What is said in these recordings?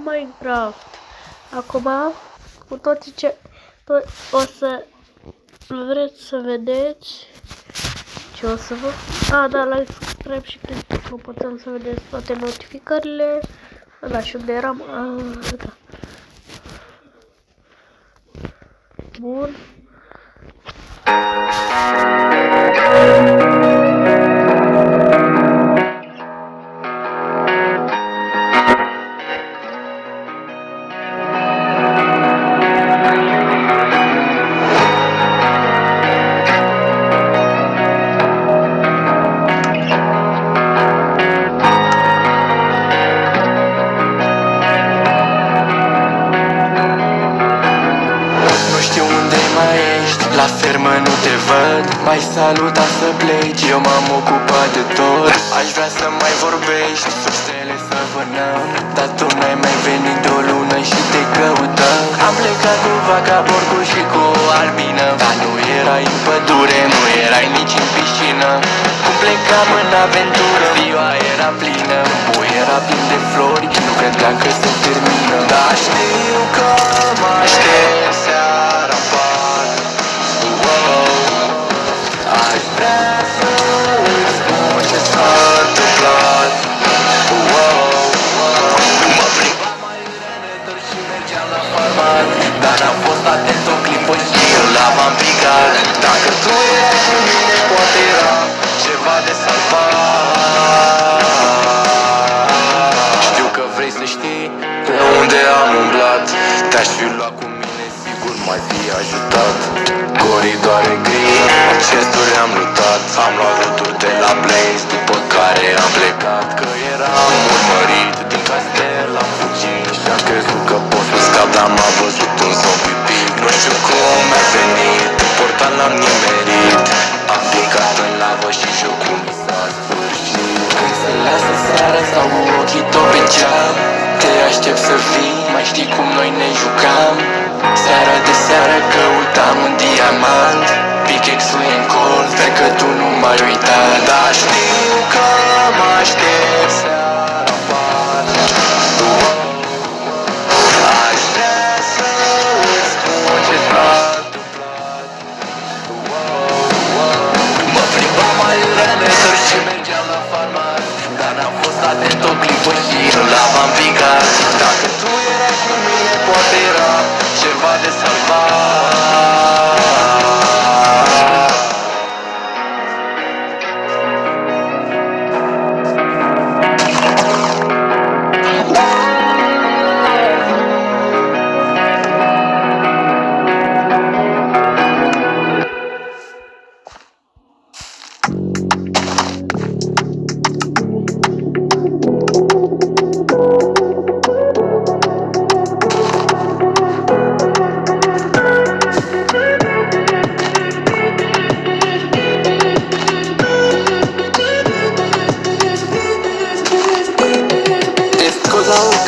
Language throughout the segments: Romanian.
Minecraft. Acum, cu toții ce... o să vreți să vedeți ce o să vă... da, like, subscribe și click pe clopoțel să vedeți toate notificările. Da, și unde eram... da. Bun. La fermă nu te văd, mai saluta să pleci, eu m-am ocupat de tot. Aș vrea să mai vorbești, sub stele să vânăm, dar tu n-ai mai venit de o lună și te căutăm. Am plecat cu Vacaborcu și cu Albină, dar nu erai în pădure, nu erai nici în piscină. Cum plecam în aventură, ziua era plină, câmpul era plin de flori, nu credeam că se termină. Dar știu că mă aștept seara în parc. Aș vrea să-ți spun ce s-a întâmplat. Mă plimbam mai rănător și mergeam la farmat, dar n-am fost atent o clipă și eu l-am picat. Dacă tu erai cu mine, poate era ceva de salvat. Știu că vrei să știi pe unde am umblat, te-aș fi luat cu mine, sigur m-ai fi ajutat. Coridoare gri, accesuri am luptat, am luat ruturi de la Blaze, după care am plecat. Că eram urmărit din castel, am fugit și am crezut că pot să scap, dar m-a văzut un zombie pic. Nu știu cum mi-a venit, în portal l-am nimerit, am picat în lavă și jocul mi s-a sfârșit. Când se lasă seara sau ochii tot pe geam, te aștept să vii, mai știi cum noi ne jucam. Seara de seară căutam un diamant, pickaxe-ul e în colț, sper că tu nu m-ai uitat. Dar știu că mă aștept seara în parc. Aș vrea să-ți spun ce s-a întâmplat. Mă plimbam mai rănător și mergeam la farmat, dar n-am fost atent o clipă și nu l-am picat. Dacă tu erai cu mine, poate era ceva de salvat.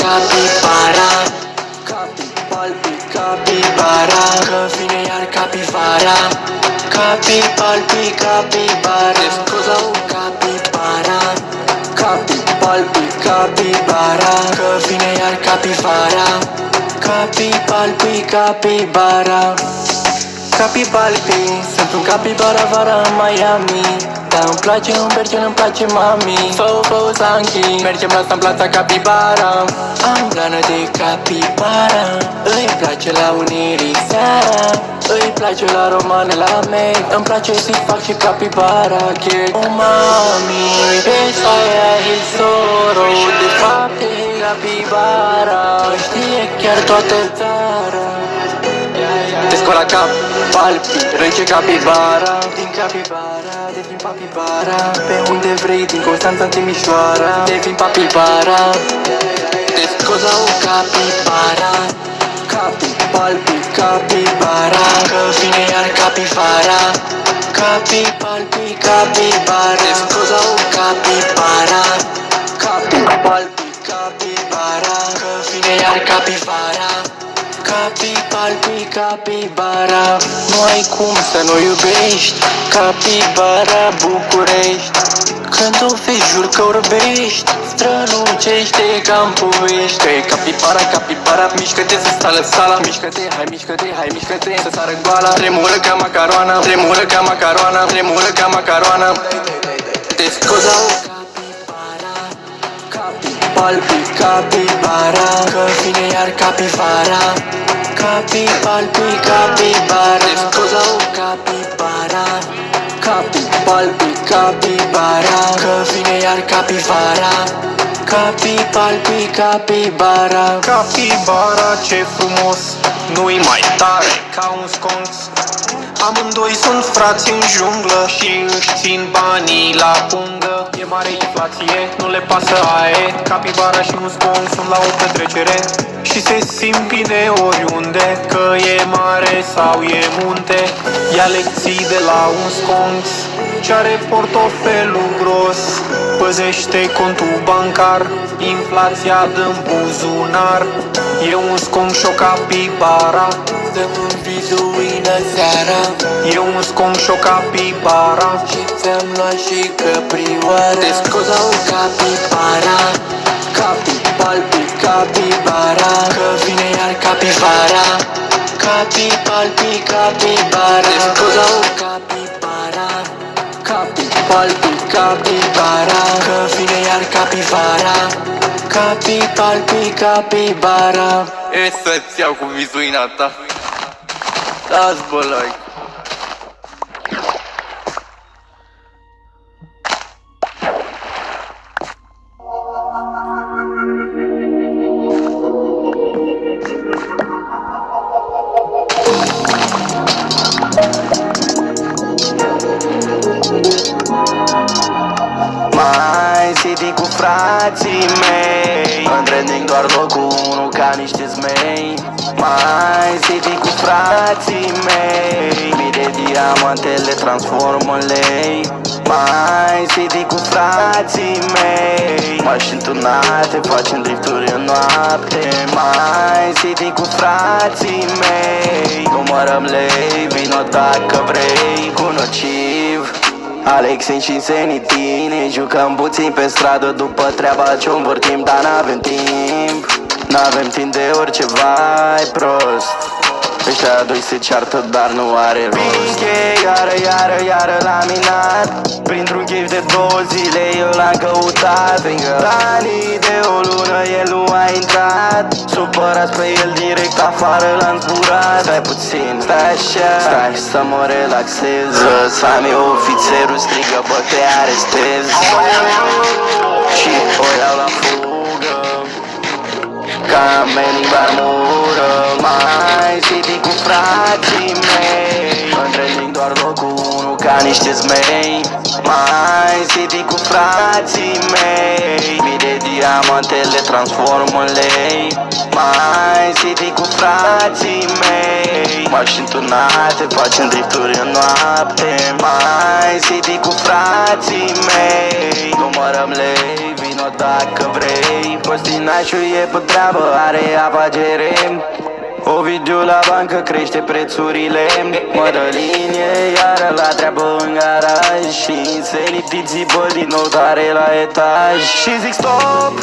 Capibara, capibara, că vine iar capivara. Capibara, scuza o capibara. Capibara, că vine iar capivara. Capibara. Capipalpi, sunt un capibara vara în Miami, dar îmi place un bercel, îmi place mami. Fă zanchi, mergem la Stamplața Capibara. Am blană de capibara, îi place la Unirii seara, îi place la romane, la mei, îmi place să-i fac și capibara cake. Oh mami, esa e il soro, de fapt e capibara, știe chiar toată țara. Te scol la cap, palpi, rece capibara. Din capibara, devin papibara. Pe unde vrei, din Constanța în Timișoara, devin papibara. Te scol la o capibara. Palpi, capibara, că vine iar capivara. Palpi, capibara. Te scol la o capibara. Palpi, capibara, că vine iar capivara. Capi, palpi, capibara. Nu ai cum să nu iubești Capibara București. Când o vezi jur că orbești, strălucește ca-n povești. Că e capibara, capibara, mișcă-te să stală sala. Mișcă-te, hai mișcă-te, hai mișcă-te să sară goala. Tremură ca macaroana, tremură ca macaroana, tremură ca macaroana. Te scoza o capibara, palpi, capibara, că vine iar capivara. Capi, palpi, capibara, te scoza o capibara. Capi, palpi, capibara, că vine iar capivara. Capi, palpi, capibara. Capibara, ce frumos, nu-i mai tare ca un sconț. Amândoi sunt frați în junglă și își țin banii la pungă. E mare inflație, nu le pasă aie. Capibara și un sconț sunt la o petrecere și se simt bine oriunde, că e mare sau e munte. Ia lecții de la un sconț ce are portofelul gros. Păzește contul bancar, inflația dă-n buzunar. E un sconț și o capibara, Dăm un vizuină seara. e un sconț și o capibara. Și ți-am luat și căprioara. Te scoza o capibara. Capi, palpi, capibara, că vine iar capivara. Capi, palpi, capibara. Te scoza o capibara. Capi, palpi, capibara, că vine iar capivara. Capi, palpi, capibara. E să-ți iau cu vizuina ta. Da-ți bălai. Mai city cu frații mei, în trending doar locul 1 ca niște zmei. Mai city cu frații mei, mii de diamante le transform în lei. Mai city cu frații mei, mașini tunate, facem drifturi în noapte. Mai city cu frații mei, numărăm lei, vino dacă vrei cu nociv. Alexin și Zenity, ne jucăm puțin pe stradă după treaba ce-o învârtim, dar n-avem timp. N-avem timp de orice, vai prost. Ăștia doi se ceartă, dar nu are rost. Pinche, iară laminat, printr-un chef de 2 zile eu l-am căutat. Prin anii de o lună el nu a intrat, supărat pe el direct afară l-am zburat. Stai puțin, stai așa, stai să mă relaxez. Sami ofițerul strigă, bă te arestez. Și o iau la fugă ca amenii barmură. Mai city cu frații mei, în trending doar locul 1 ca niște zmei. Mai city cu frații mei, mii de diamante le transform în lei. Mai city cu frații mei, mașini tunate, facem drifturi în noapte. Mai city cu frații mei, numărăm lei, vino dacă vrei. Postinașul e pe treabă, are afacere. Ovidiu la bancă crește prețurile. Mă dă linie, iară la treabă în garaj. Și Insanity țipă din nou tare la etaj. Și zic stop,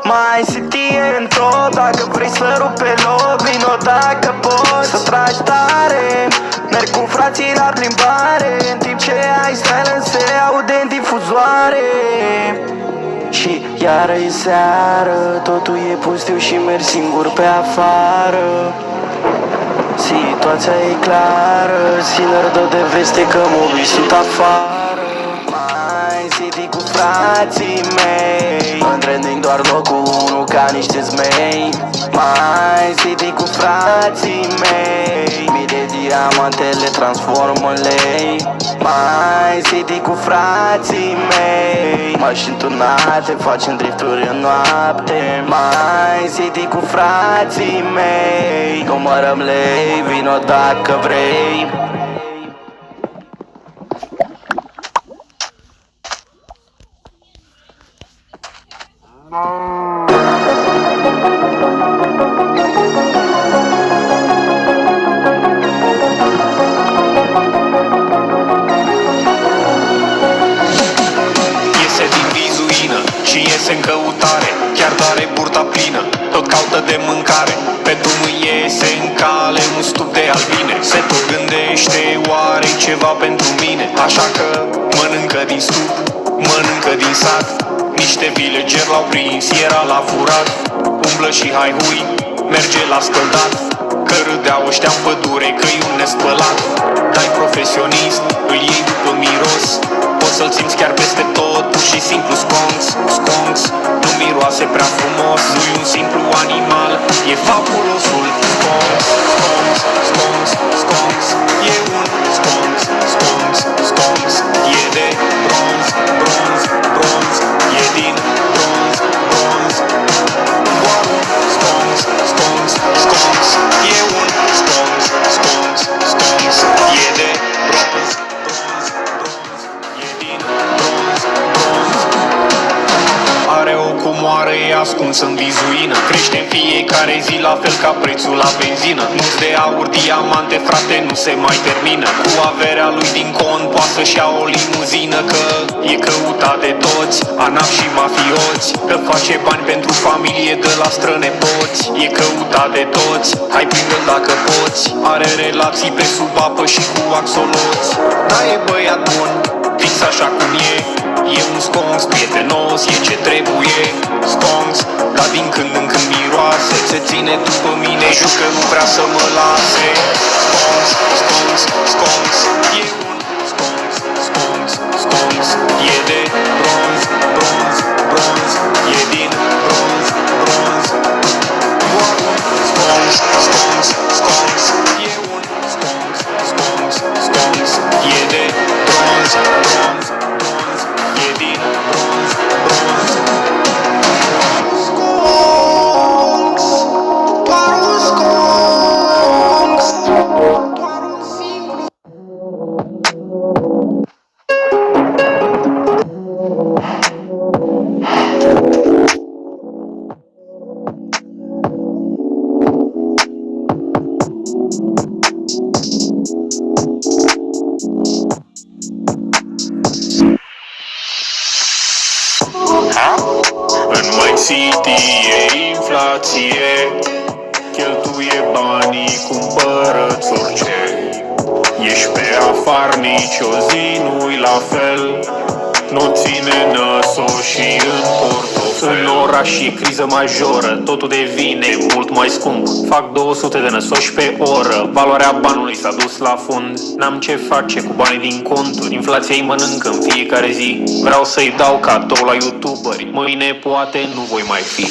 mai city e în top. Dacă vrei să rup pe loc, vino dacă poți să tragi tare. Merg cu frații la plimbare, în timp ce ai style se aude în difuzoare. Și iară e seară, totul e pustiu și merg singur pe afară. Situația e clară, Sinner dă de veste că mobii sunt afară. Mai city cu frații mei, în trending doar locul 1 ca niște zmei. Mai city cu frații mei, mii de diamante le transform în lei. Mai city cu frații mei, mașini tunate, facem drifturi în noapte. Mai city cu frații mei, numărăm lei, vino dacă vrei. mâncare. Pe drum îi iese în cale un stup de albine. Se tot gândește, oare ceva pentru mine? Așa că mănâncă din stup, mănâncă din sat. Niște villageri l-au prins, era la furat. Umblă și hai hui, merge la scăldat. Că râdeau ăștia în pădure, că-i un nespălat. Dai profesionist, îl iei după miros. Poți să-l simți chiar peste tot, pur și simplu sconks, sconks. Nu miroase prea frumos, nu-i un simplu animal, e fabulosul sconks, sconks, sconks, sconks. E un sconks, sconks, sconks. E de bronz, bronz, bronz. E din bronz, bronz. Doar un sconks, sconks, sconks. E un sconks, sconks, sconks. E de bronz, bronz, bronz. E din bronz, bronz. Are o comoară, e ascuns în vizuină. Crește în fiecare zi la fel ca prețul la benzină. Mulți de aur, diamante, frate, nu se mai termină. Cu averea lui din cont poate să-și ia o limuzină. Că e căutat de toți, anaf și mafioți. Că face bani pentru familie de la strănepoți. E căutat de toți, hai prinde-l dacă poți. Are relații pe sub apă și cu axoloți. Da, e băiat bun, fix așa cum e. E un sconks prietenos, e ce trebuie. Sconks, dar din când în când miroase. Se ține după mine, jucă, nu vrea să mă lase. Sconks, sconks, sconks. E un sconks, sconks, sconks. E de bronz, bronz, bronz. E din bronz, bronz. Doar un sconks, sconks, sconks. E un sconks, sconks, sconks. E de bronz, bronz, bronz. E din bronz, bronz. Sconks, doar un sconks. Doar un simplu. În Mind City e inflație. Cheltuie banii, cumpără-ți orice. Ești pe afară, nici o zi nu-i la fel. Nu ține năsul și în portofel. În oraș e criză majoră, totul devine mult mai scump. Fac 200 de năsoși pe oră, valoarea banului s-a dus la fund. N-am ce face cu banii din conturi, inflația îi mănâncă în fiecare zi. Vreau să-i dau cadou la youtuberi, mâine poate nu voi mai fi.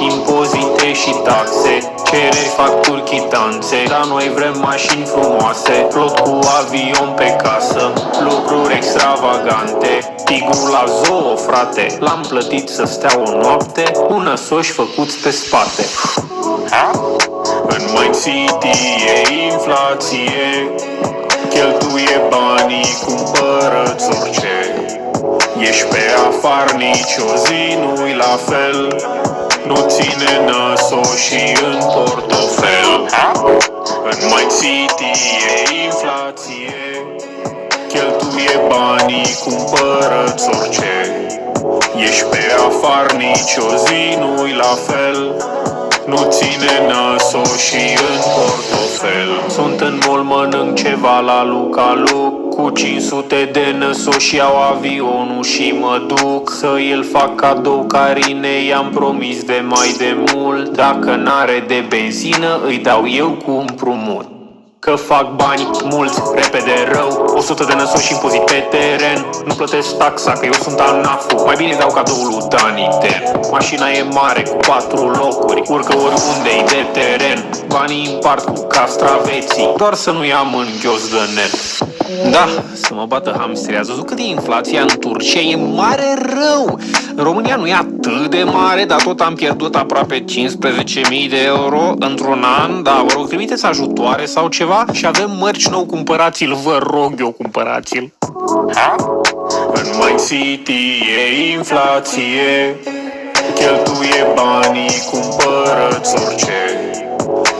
Impozite și taxe, cereri, facturi, chitanțe. Dar noi vrem mașini frumoase, plot cu avion pe casă, lucruri extravagante. Tigrul la zoo, frate, l-am plătit să stea o noapte, cu năsoși făcuți pe spate. În Mind City e inflație. Cheltuie banii, cumpără-ți orice. Ești pe afară, nici o zi nu-i la fel. Nu ține năsoșii în portofel. În Mind City e inflație. Cheltuie banii, cumpără-ți orice. Ești pe afară, nici o zi nu-i la fel. Nu ține năsoșii în portofel. Sunt în mall, mănânc ceva la Luca Luc. Cu 500 de năsoși iau avionul și mă duc să îl fac cadou Carine. I-am promis de mai de mult, dacă n-are de benzină îi dau eu cu împrumut. Că fac bani mulți, repede rău. 100 de năsoși impozit pe teren. Nu plătesc taxa, că eu sunt ANAF-ul. Mai bine dau cadoul lui Dani Ten. Mașina e mare, cu 4 locuri. Urcă oriunde-i de teren. Banii împart cu castraveții, doar să nu ia în ghios de net. Da, să mă bată hamsteri. Ați văzut cât e inflația în Turcia? E mare rău. În România nu e atât de mare, dar tot am pierdut aproape 15.000 de euro într-un an. Da, vă rog, trimiteți ajutoare sau ceva. Și avem mărci nou, cumpărați-l. Vă rog eu, cumpărați-l. În Mind City e inflație. Cheltuie banii, cumpără-ți orice.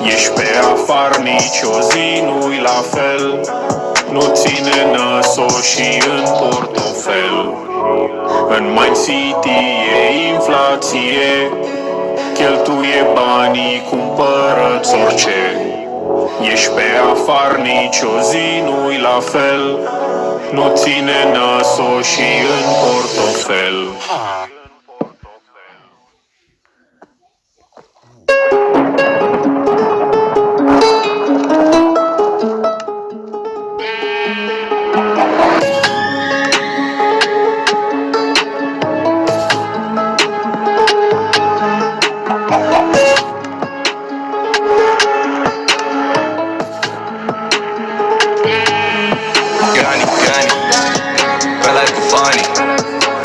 Ești pe afară, nici o zi nu-i la fel. Nu ține năsoșii în portofel. În Mind City e inflație. cheltuie banii, cumpără-ți orice. Ești pe afar, nici o zi nu-i la fel. Nu ține nasul și în portofel.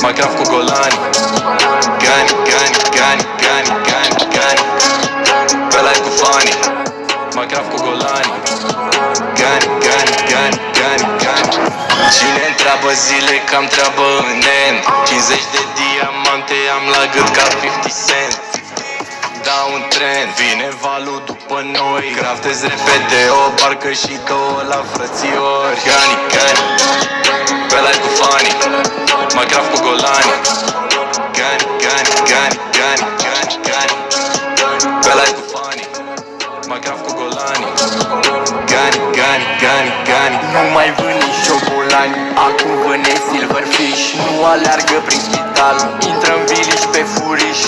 Minecraft cu golani. Gani, gani, gani, gani, gani, gani. Pe live cu fani. Minecraft cu golani. Gani, gani, gani, gani, gani. Cine întreabă zile că am treabă în end. 50 de diamante am la gât ca 50 Cent. Dau un trend, vine valul după noi. Craftez repede o barcă și două la frățiori. Gani, gani. Pe live cu fani. Minecraft cu golani. Gani, gani, gani, gani, gani, gani. Pe live cu fani. Minecraft cu golani. Gani, gani, gani, gani. Nu mai vând nici șobolani, acum vânesc silverfish. Nu aleargă prin spital, intră în village pe furiș.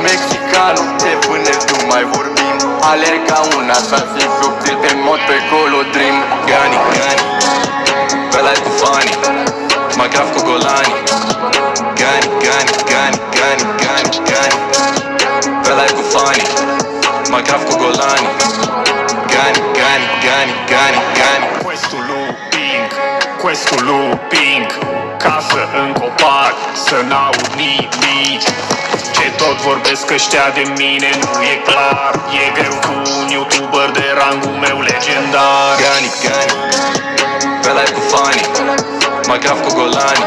Mexicanul, te vânesc, nu mai vorbim. Alerg ca un asasin subtil pe mod pe Colo Dream. Gani, gani. Pe live cu fani. Minecraft cu golani. Gani, gani, gani, gani, gani, gani. Pe live cu fani. Minecraft cu golani. Gani, gani, gani, gani, gani. Questul lui Pink, questul lui Pink. Casă în copac, să n-aud nimic. Ce tot vorbesc ăștia de mine nu e clar. E greu cu un youtuber de rangul meu legendar. Gani, gani. Pe live cu fani. Minecraft cu golani.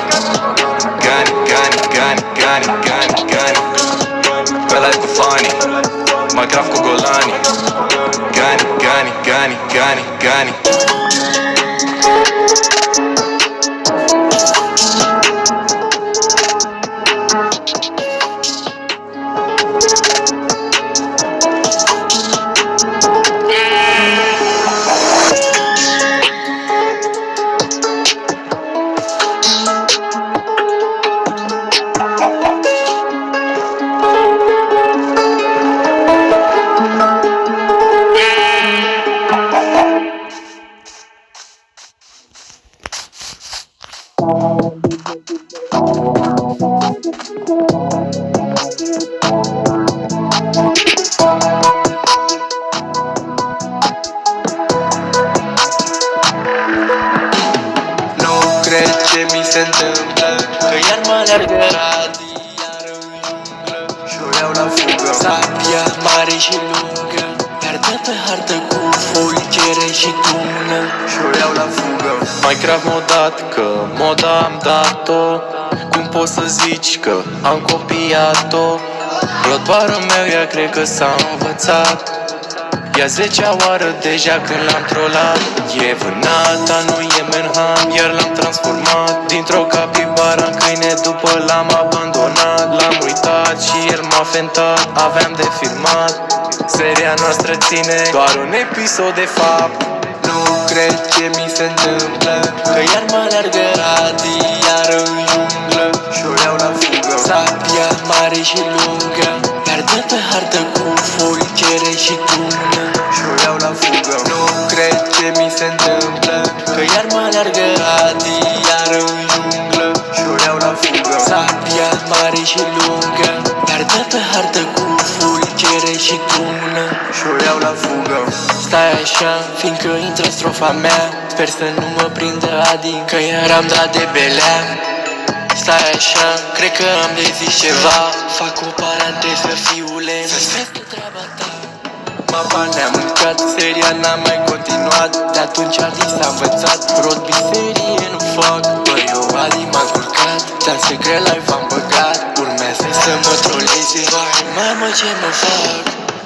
Gani, gani, gani, gani, gani, gani. Pe live cu fani. Minecraft cu golani. Gani, gani, gani, gani, gani. Ce mi se întâmplă, că iar mă alergă radiară în junglă și-o iau la fugă. Sabia mare și lungă, iar dă pe hartă cu foi, cere și tună și-o iau la fugă. Minecraft modat, că moda am dat-o. Cum poți să zici că am copiat-o? Bloodbar-ul meu ea cred că s-a învățat. E a 10-a oară deja când l-am trollat. E vânata, nu e Menham, iar l-am transformat dintr-o capibara în câine după l-am abandonat. L-am uitat și el m-a fentat, aveam de filmat. Seria noastră ține doar un episod de fapt. Nu cred ce mi se întâmplă, că iar mă alergă radiară în junglă și-o iau la fugă. Sabia mare și lungă, iar dă pe hartă cu foi, cere și tună și-o iau la fugă. Nu cred ce mi se întâmplă, că iar mă alergă radiară în junglă și-o iau la fugă. Sabia mare și lungă, iar dă pe hartă cu foi, cere și tună și-o iau la fugă. Stai așa, fiindcă intră strofa mea, sper să nu mă prindă Adi, că iar am dat de belea. Stai așa, cred că am de zis ceva, fac o paranteză, fiule, să-ți vezi de treaba ta. Mapa ne-a mâncat, seria n-a mai continuat, de atunci Adi s-a învățat, rot biserie nu fac. Băi, eu Adi m-a culcat, dar secret live am băgat, urmează să mă troleze, vai, mamă ce mă fac.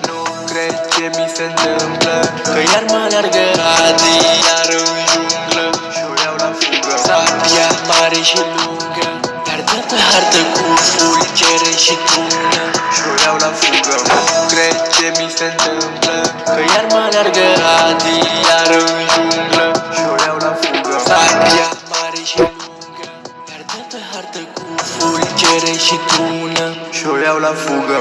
Nu cred ce mi se întâmplă, că iar mă alergă radiar în junglă și-o iau la fugă. Sabia mare și lungă, iar dă pe hartă cu foi, cere și tună și-o iau la fugă. Nu cred ce mi se întâmplă, că iar mă alergă Adi, iar în junglă și-o iau la fugă. Sabia mare și lungă, iar dă pe hartă cu fulgere și tună și-o iau la fugă.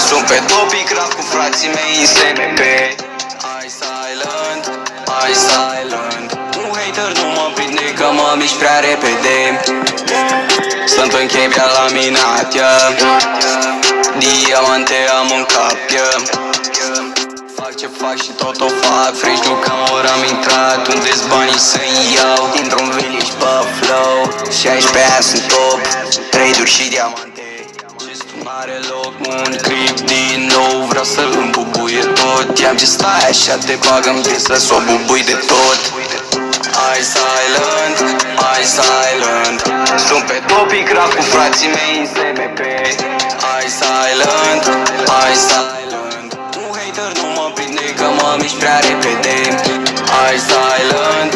Sunt pe topic rap cu frații mei în SMP. I silent, I silent. Un hater nu mă prinde că mă mișc prea repede. Sunt în chebia laminat, yeah. Diamante am în cap, yeah. Fac ce fac și tot o fac. Fresh nu cam ori am intrat unde-s banii să-i iau. Dintr-un village pe flow 16 ani sunt top, trade-uri și diamante. N-are loc un clip din nou, vreau să îmi bubuie tot. I-am zis stai așa, te bag în piesă, s-o bubui de tot. I silent, I silent. Sunt pe topic rap cu frații mei în SMP. I silent, I silent. Un hater nu mă prinde că mă mișc prea repede. I silent,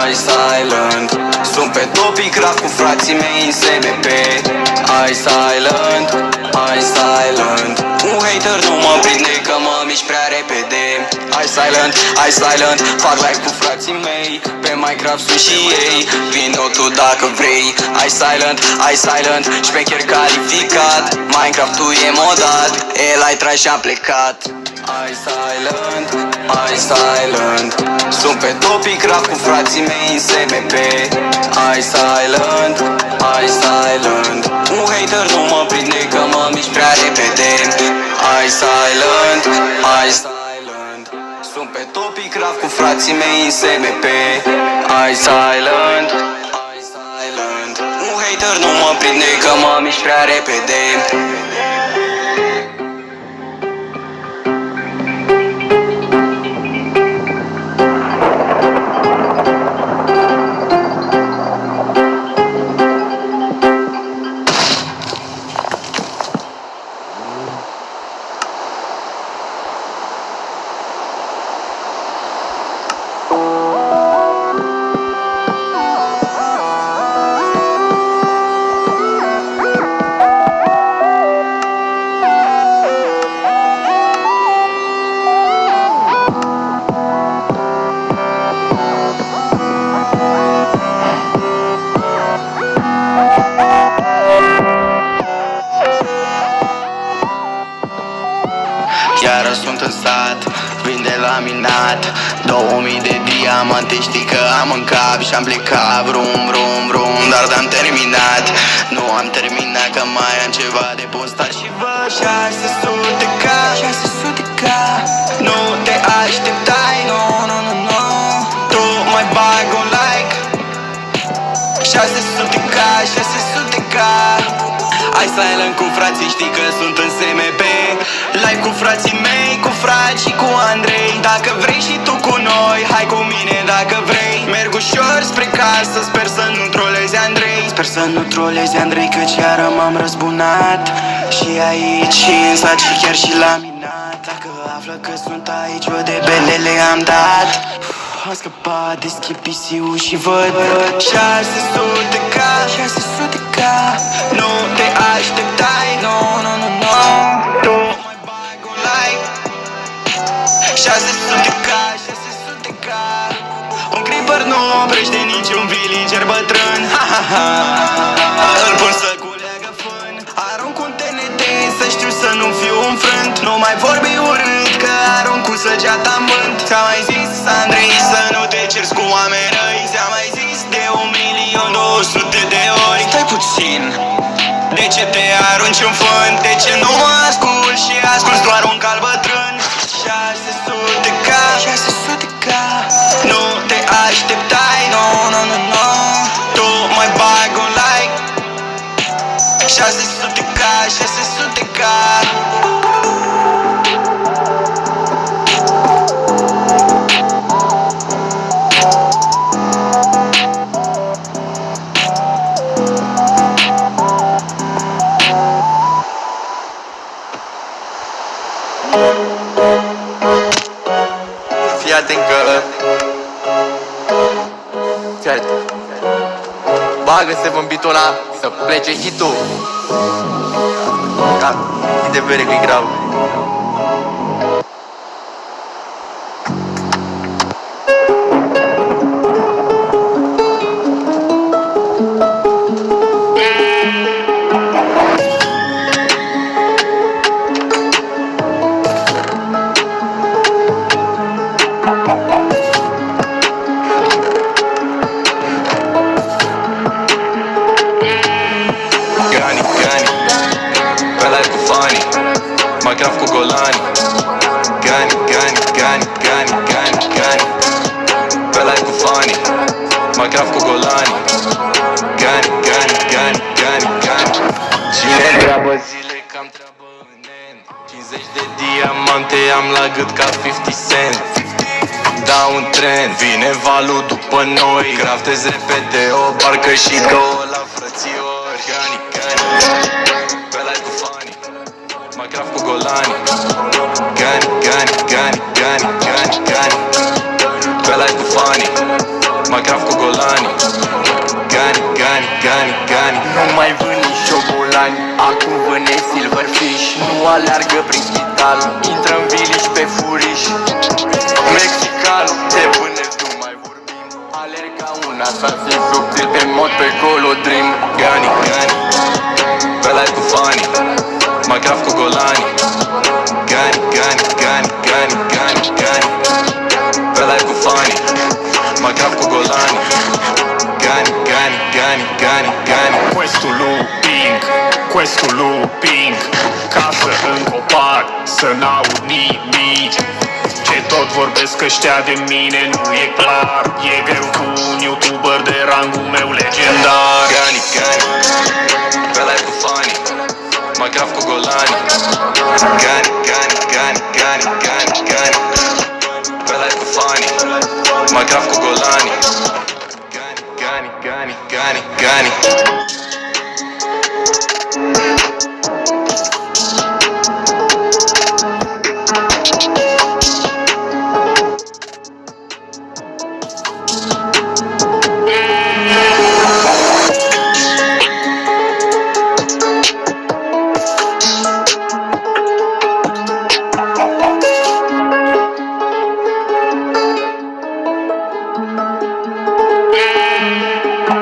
I silent. Sunt pe topic rap cu frații mei în SMP. I silent, I silent. Un hater nu mă prinde că mă mișc prea repede. I silent, I silent. Fac live cu frații mei, pe Minecraft sunt și ei. Vino tu dacă vrei. I silent, I silent. Șmecher calificat, Minecraft-ul e modat. El ai trai și-am plecat. I silent, I silent. Sunt pe topic rap cu frații mei în SMP. I silent, I silent. Un hater nu mă prinde că mă mișc prea repede. I silent, I silent. Sunt pe topic rap cu frații mei în SMP. I silent, I silent. Un hater nu mă prinde că mă mișc prea repede. Iară sunt în sat, vin de laminat 2000 de diamante, știi că am în cap și-am plecat vrum, vrum, vrum, dar am terminat. Nu am terminat că mai am ceva de postat și văd 600k, 600k. Nu te așteptai, no, no, no, no. Tu mai bag un like 600k, 600k. I silent cu frații, știi că sunt în SMP. Live cu frații mei, cu frați și cu Andrei. Dacă vrei și tu cu noi, hai cu mine dacă vrei. Merg ușor spre casă, sper să nu trolezi Andrei. Sper să nu trolezi Andrei, căci iară m-am răzbunat. Și aici, și în sat, și chiar și la minat. Dacă află că sunt aici, eu de belele am dat. Am scăpat de schipisiu și văd 600k, 600k. Nu te așteptai, no, no, no, no. Tu mai bag un like 600k, 600k. Un creeper nu oprește niciun villager bătrân. Ha, ha, ha. Îl pun să culeagă fân. Arunc un TNT, să știu să nu fiu înfrânt. Nu mai vorbi urât, că arunc cu săgeata în vânt. Ți-am mai zis, Andrei, să nu te ceri cu oameni răi. Ți-am mai zis de 1.200.000 de ori. Stai puțin, de ce te arunci în fân? De ce nu mă ascult și ascult doar un cal bătrân? 600k, 600k. Nu te așteptai, no, no, no, no. Tu mai bag un like 600k. Fii atent că fii atent. Bagă-se în beat-ul ăla să plece hit-ul. E de vere că-i grav. Macraft cu golani. Gani, gani, gani, gani, gani, gani. Pe live cu fanii. Macraft cu golani. Gani, gani, gani, gani, gani. Cine întreabă zile că am treabă în N. 50 de diamante am la gât ca 50 Cent. Da un trend, vine valul după noi. Craftez repede o barcă și două la frățiori. Gani, gani. Pe live cu fanii. Macraft cu golani. Gani, gani, gani, gani, gani, gani. Pe live cu fanii. Macraft cu golani. Gani, gani, gani, gani. Nu mai vând nici șobolani, acum vâne silverfish. Nu aleargă prin spital, intră în viliș pe furiș. Mexican, te vânezi, nu mai vorbim. Alerg ca un asasin subtil pe mod pe colodrim. Gani, gani. Pe live cu fanii. Macraft cu golani. Gani, gani, gani, gani, gani, gani. Pe live cu fanii. Macraft cu golani. Gani, gani, gani, gani, gani. Questul looping, questul looping. Casă în copac, să n-aud nimic. Ce tot vorbesc ăștia de mine nu e clar. E greu cu un youtuber de rangul meu legendar. Gani, gani. Pe live cu fanii. Macraft cu golani. Gani, gani, gani, gani, gani, gani. Pe live cu fanii. Macraft cu golani. Gani, gani, gani, gani, gani.